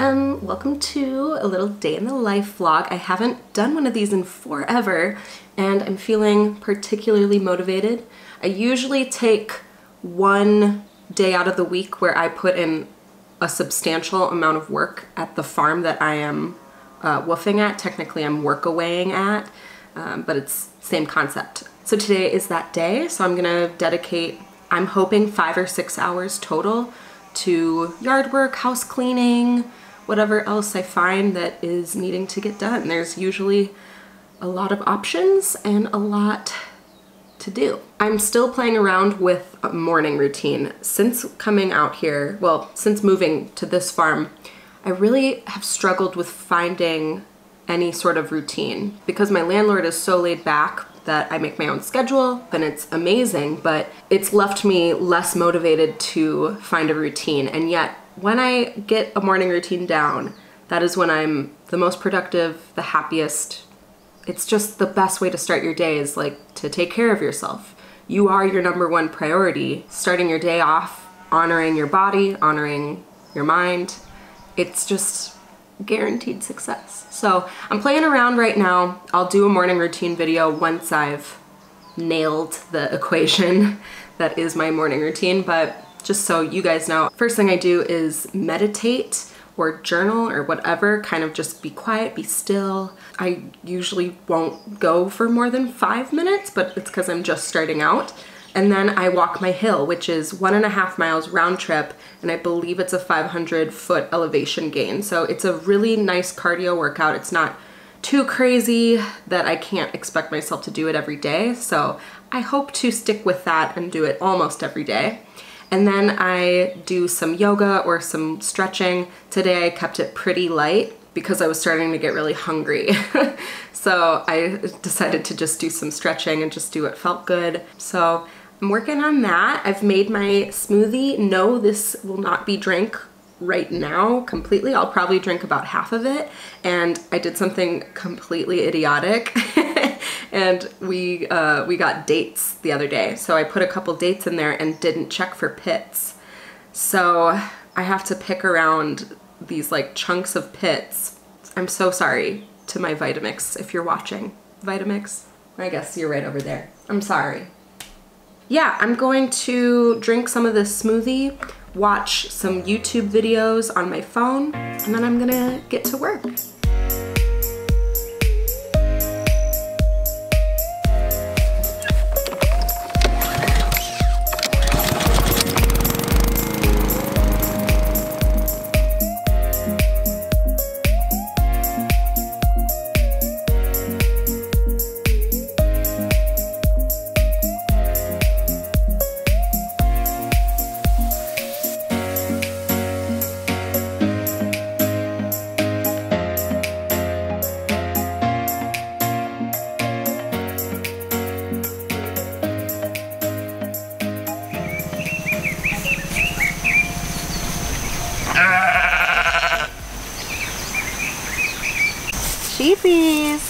Welcome to a little day in the life vlog. I haven't done one of these in forever and I'm feeling particularly motivated. I usually take one day out of the week where I put in a substantial amount of work at the farm that I am woofing at. Technically I'm work-awaying at, but it's same concept. So today is that day, so I'm gonna dedicate, I'm hoping 5 or 6 hours total to yard work, house cleaning, whatever else I find that is needing to get done. There's usually a lot of options and a lot to do. I'm still playing around with a morning routine. Since coming out here, well, since moving to this farm, I really have struggled with finding any sort of routine because my landlord is so laid back that I make my own schedule, and it's amazing, but it's left me less motivated to find a routine. And yet, when I get a morning routine down, that is when I'm the most productive, the happiest. It's just the best way to start your day, is like to take care of yourself. You are your #1 priority. Starting your day off, honoring your body, honoring your mind, it's just guaranteed success. So I'm playing around right now. I'll do a morning routine video once I've nailed the equation that is my morning routine, but just so you guys know, first thing I do is meditate or journal or whatever, kind of just be quiet, be still. I usually won't go for more than 5 minutes, but it's because I'm just starting out. And then I walk my hill, which is 1.5 miles round trip, and I believe it's a 500-foot elevation gain. So it's a really nice cardio workout. It's not too crazy that I can't expect myself to do it every day. So I hope to stick with that and do it almost every day. And then I do some yoga or some stretching. Today I kept it pretty light because I was starting to get really hungry. So I decided to just do some stretching and just do what felt good. So I'm working on that. I've made my smoothie. No, this will not be drank right now completely. I'll probably drink about half of it. And I did something completely idiotic. And we got dates the other day. So I put a couple dates in there and didn't check for pits. So I have to pick around these like chunks of pits. I'm so sorry to my Vitamix if you're watching. Vitamix? I guess you're right over there. I'm sorry. Yeah, I'm going to drink some of this smoothie, watch some YouTube videos on my phone, and then I'm gonna get to work. Sheepies.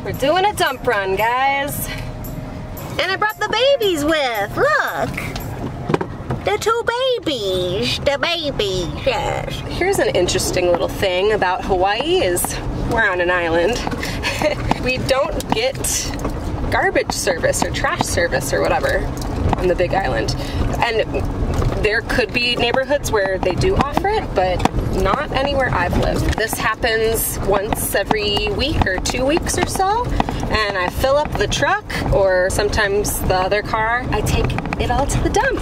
We're doing a dump run, guys. And I brought the babies with, look. Da little babies, the babies, yes. Here's an interesting little thing about Hawaii is we're on an island. We don't get garbage service or trash service or whatever on the Big Island. And there could be neighborhoods where they do offer it, but not anywhere I've lived. This happens once every week or 2 weeks or so, and I fill up the truck, or sometimes the other car, I take it all to the dump.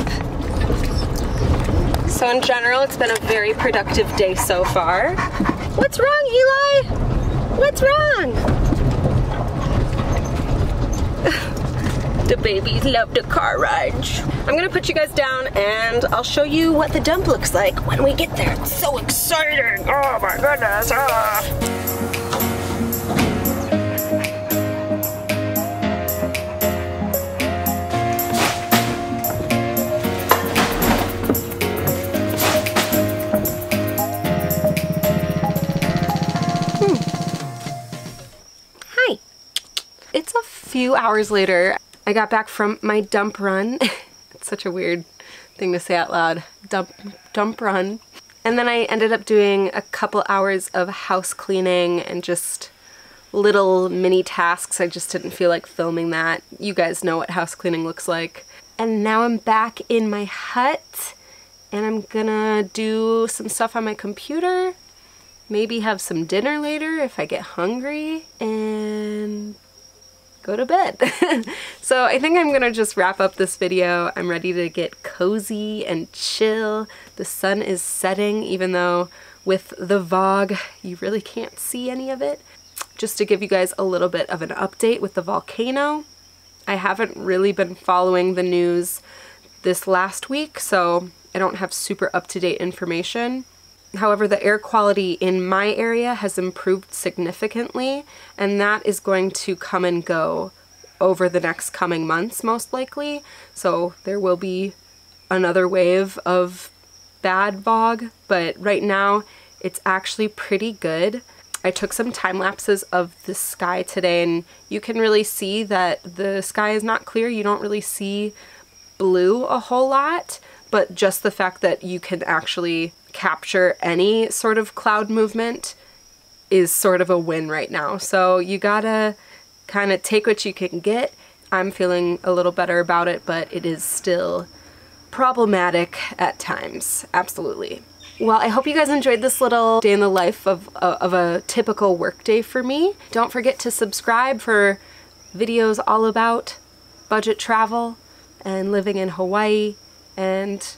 So in general, it's been a very productive day so far. What's wrong, Eli? What's wrong? The babies love the car rides. I'm gonna put you guys down and I'll show you what the dump looks like when we get there. It's so exciting. Oh my goodness. Hi. It's a few hours later. I got back from my dump run. It's such a weird thing to say out loud. Dump run. And then I ended up doing a couple hours of house cleaning and just little mini tasks. I just didn't feel like filming that. You guys know what house cleaning looks like. And now I'm back in my hut and I'm gonna do some stuff on my computer. Maybe have some dinner later if I get hungry, and go to bed. So I think I'm gonna just wrap up this video. I'm ready to get cozy and chill. The sun is setting, even though with the VOG you really can't see any of it. Just to give you guys a little bit of an update with the volcano. I haven't really been following the news this last week, so I don't have super up-to-date information. However, the air quality in my area has improved significantly, and that is going to come and go over the next coming months, most likely. So there will be another wave of bad VOG, but right now it's actually pretty good. I took some time lapses of the sky today, and you can really see that the sky is not clear. You don't really see blue a whole lot, but just the fact that you can actually capture any sort of cloud movement is sort of a win right now. So you gotta kind of take what you can get. I'm feeling a little better about it, but it is still problematic at times. Absolutely. Well, I hope you guys enjoyed this little day in the life of a typical workday for me. Don't forget to subscribe for videos all about budget travel and living in Hawaii and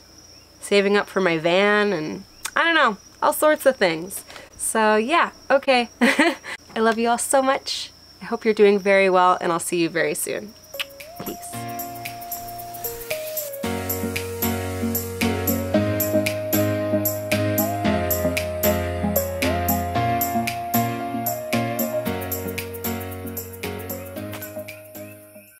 saving up for my van and I don't know, all sorts of things. So yeah, okay. I love you all so much. I hope you're doing very well, and I'll see you very soon. Peace.